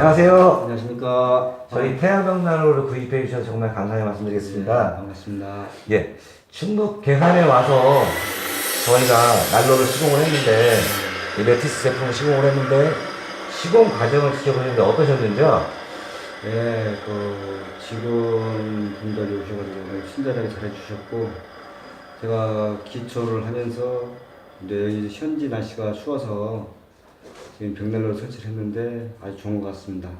안녕하세요. 안녕하십니까. 저희 태양병난로를 구입해 주셔서 정말 감사히 말씀드리겠습니다. 네, 반갑습니다. 예, 충북 계산에 와서 저희가 난로를 시공을 했는데 이 메티스 제품을 시공을 했는데 시공 과정을 지켜보셨는데 어떠셨는지요? 네, 직원분들이 오셔가지고 친절하게 잘해주셨고, 제가 기초를 하면서 이제 현지 날씨가 추워서 지금 벽난로를 설치를 했는데 아주 좋은 것 같습니다.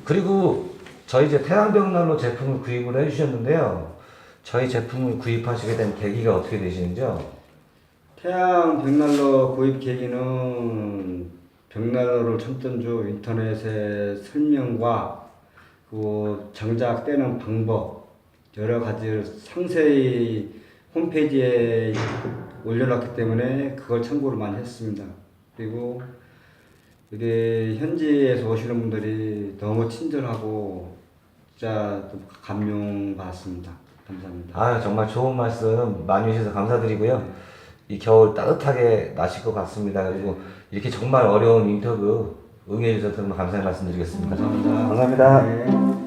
그리고 저희 이제 태양병난로 제품을 구입을 해주셨는데요. 저희 제품을 구입하시게 된 계기가 어떻게 되시는지요? 태양 벽난로 구입 계기는 벽난로를 참던 주 인터넷에 설명과 그 장작되는 방법 여러 가지를 상세히 홈페이지에 올려놨기 때문에 그걸 참고를 많이 했습니다. 그리고 이게 현지에서 오시는 분들이 너무 친절하고 진짜 감명받았습니다. 감사합니다. 아, 정말 좋은 말씀 많이 해주셔서 감사드리고요. 이 겨울 따뜻하게 나실 것 같습니다. 그리고 이렇게 정말 어려운 인터뷰 응해주셔서 정말 감사의 말씀드리겠습니다. 감사합니다. 감사합니다. 네.